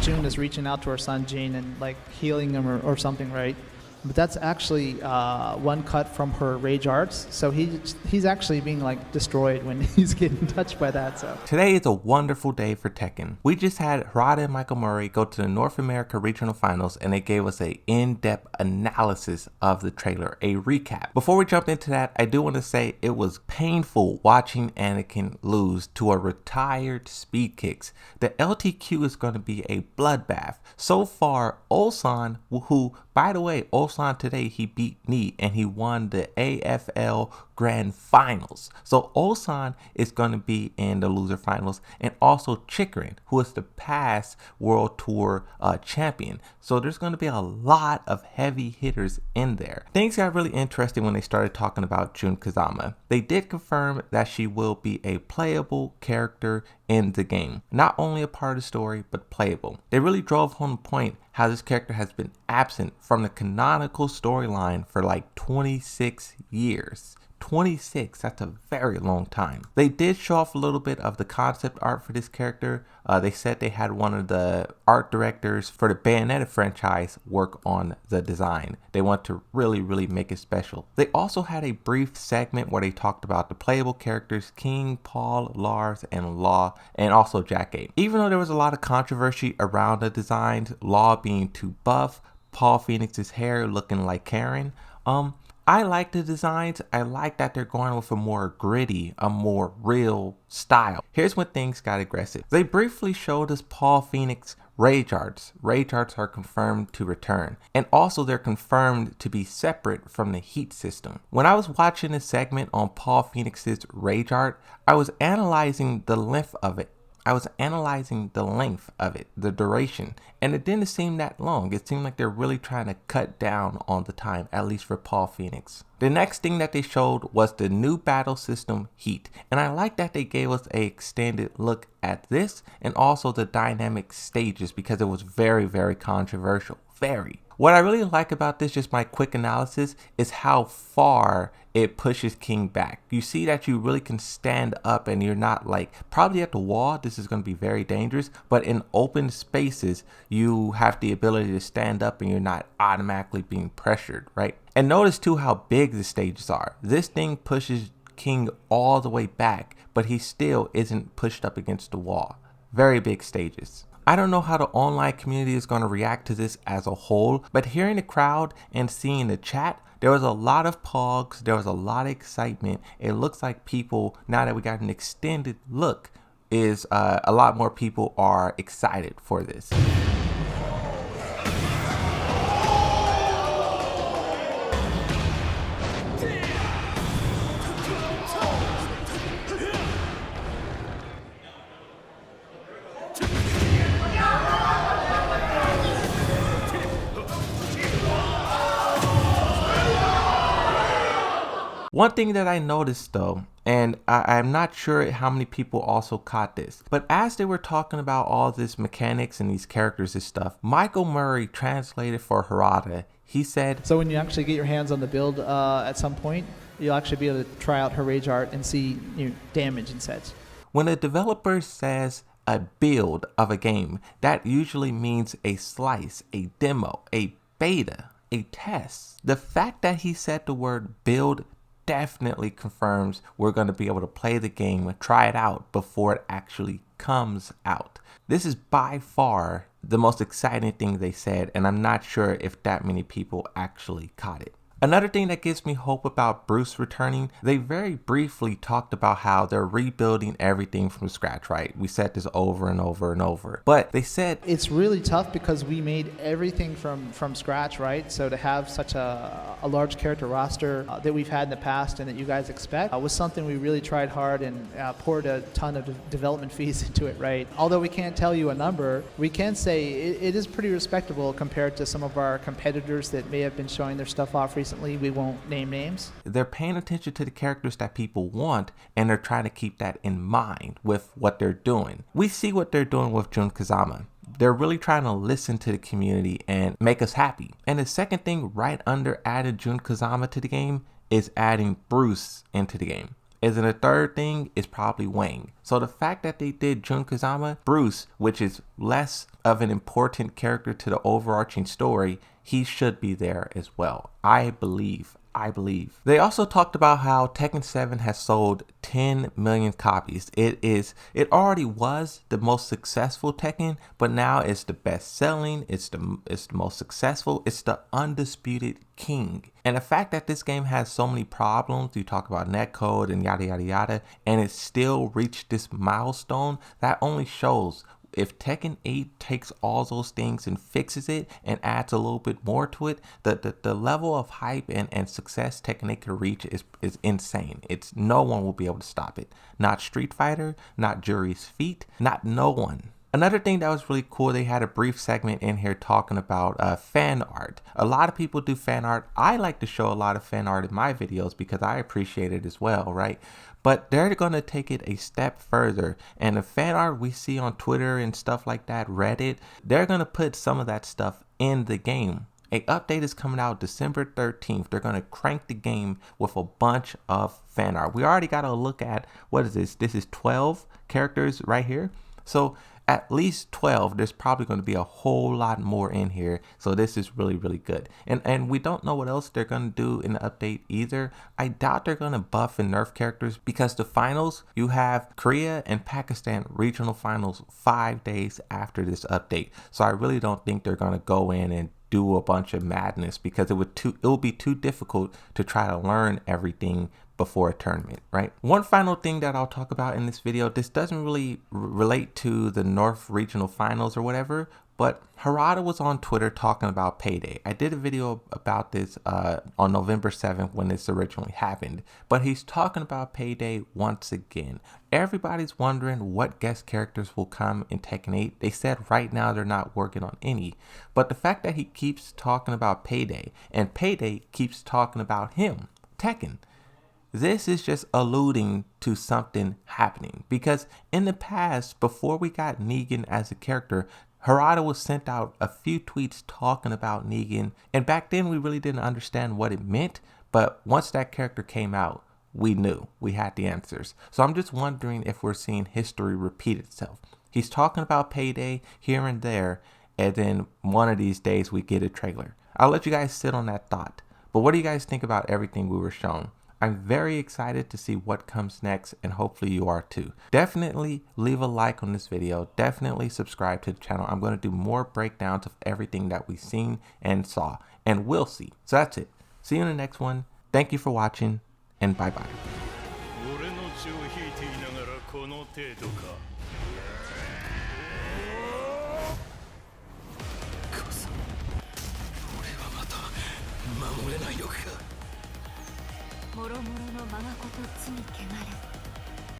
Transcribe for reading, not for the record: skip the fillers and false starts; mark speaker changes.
Speaker 1: Jun is reaching out to her son Jin and like healing him or something, right? But that's actually one cut from her rage arts. So he's actually being like destroyed when he's getting touched by that. So
Speaker 2: today is a wonderful day for Tekken. We just had Harada and Michael Murray go to the North America Regional Finals, and they gave us a in-depth analysis of the trailer, a recap. Before we jump into that, I do want to say it was painful watching Anakin lose to a retired Speed Kicks. The LTQ is going to be a bloodbath. So far, Ulsan, who, by the way, Ulsan today, he beat Neat and he won the AFL Grand Finals. So Ulsan is going to be in the loser finals, and also Chikrin, who is the past World Tour champion. So there's going to be a lot of heavy hitters in there. Things got really interesting when they started talking about Jun Kazama. They did confirm that she will be a playable character in the game. Not only a part of the story, but playable. They really drove home the point how this character has been absent from the canonical storyline for like 26 years. 26, that's a very long time. They did show off a little bit of the concept art for this character. They said they had one of the art directors for the Bayonetta franchise work on the design. They want to really make it special. They also had a brief segment where they talked about the playable characters King, Paul, Lars, and Law, and also Jack 8. Even though there was a lot of controversy around the designs, Law being too buff, Paul Phoenix's hair looking like Karen, I like the designs. I like that they're going with a more gritty, a more real style. Here's when things got aggressive. They briefly showed us Paul Phoenix rage arts. Rage arts are confirmed to return. And also they're confirmed to be separate from the heat system. When I was watching this segment on Paul Phoenix's rage art, I was analyzing the length of it. The duration, and it didn't seem that long. It seemed like they're really trying to cut down on the time, at least for Paul Phoenix. The next thing that they showed was the new battle system Heat, and I like that they gave us a extended look at this and also the dynamic stages because it was very controversial. What I really like about this, just my quick analysis, is how far it pushes King back. You see that you really can stand up and you're not like, probably at the wall, this is going to be very dangerous, but in open spaces, you have the ability to stand up and you're not automatically being pressured, right? And notice too how big the stages are. This thing pushes King all the way back, but he still isn't pushed up against the wall. Very big stages. I don't know how the online community is going to react to this as a whole, but hearing the crowd and seeing the chat, there was a lot of pogs, there was a lot of excitement. It looks like people, now that we got an extended look, is a lot more people are excited for this. One thing that I noticed though, and I'm not sure how many people also caught this, but as they were talking about all this mechanics and these characters and stuff, Michael Murray translated for Harada. He said,
Speaker 1: so when you actually get your hands on the build at some point, you'll actually be able to try out her rage art and see damage and sets.
Speaker 2: When a developer says a build of a game, that usually means a slice, a demo, a beta, a test. The fact that he said the word build definitely confirms we're going to be able to play the game and try it out before it actually comes out. This is by far the most exciting thing they said, and I'm not sure if that many people actually caught it. Another thing that gives me hope about Bruce returning, they very briefly talked about how they're rebuilding everything from scratch, right? We said this over and over and over, but they said
Speaker 1: it's really tough because we made everything from scratch, right? So to have such a large character roster that we've had in the past and that you guys expect was something we really tried hard and poured a ton of development fees into it, right? Although we can't tell you a number, we can say it is pretty respectable compared to some of our competitors that may have been showing their stuff off recently. We won't name names.
Speaker 2: They're paying attention to the characters that people want, and they're trying to keep that in mind with what they're doing. We see what they're doing with Jun Kazama. They're really trying to listen to the community and make us happy. And the second thing right under added Jun Kazama to the game is adding Bruce into the game. And then the third thing is probably Wang. So the fact that they did Jun Kazama, Bruce, which is less of an important character to the overarching story, he should be there as well. I believe. They also talked about how Tekken 7 has sold 10 million copies. It already was the most successful Tekken, but now it's the best selling, it's the most successful, it's the undisputed king. And the fact that this game has so many problems, you talk about netcode and yada yada yada, and it still reached this milestone, that only shows if Tekken 8 takes all those things and fixes it and adds a little bit more to it, the level of hype and success Tekken 8 could reach is insane. No one will be able to stop it. Not Street Fighter, not Jury's Feet, not no one. Another thing that was really cool, they had a brief segment in here talking about fan art. A lot of people do fan art. I like to show a lot of fan art in my videos because I appreciate it as well, right? But they're going to take it a step further. And the fan art we see on Twitter and stuff like that, Reddit, they're going to put some of that stuff in the game. A update is coming out December 13th. They're going to crank the game with a bunch of fan art. We already got to look at, what is this? This is 12 characters right here. So at least 12, there's probably going to be a whole lot more in here. So this is really, really good. And we don't know what else they're going to do in the update either. I doubt they're going to buff and nerf characters because the finals, you have Korea and Pakistan regional finals 5 days after this update. So I really don't think they're going to go in and do a bunch of madness because it will be too difficult to try to learn everything before a tournament, right? One final thing that I'll talk about in this video, this doesn't really relate to the North Regional Finals or whatever, but Harada was on Twitter talking about Payday. I did a video about this on November 7th when this originally happened, but he's talking about Payday once again. Everybody's wondering what guest characters will come in Tekken 8. They said right now they're not working on any, but the fact that he keeps talking about Payday and Payday keeps talking about him, Tekken, this is just alluding to something happening because in the past, before we got Negan as a character, Harada was sent out a few tweets talking about Negan, and back then we really didn't understand what it meant, but once that character came out, we knew, we had the answers. So I'm just wondering if we're seeing history repeat itself. He's talking about Payday here and there, and then one of these days we get a trailer. I'll let you guys sit on that thought, but what do you guys think about everything we were shown? I'm very excited to see what comes next, and hopefully you are too. Definitely leave a like on this video. Definitely subscribe to the channel. I'm going to do more breakdowns of everything that we've seen and saw and will see. So that's it. See you in the next one. Thank you for watching, and bye-bye.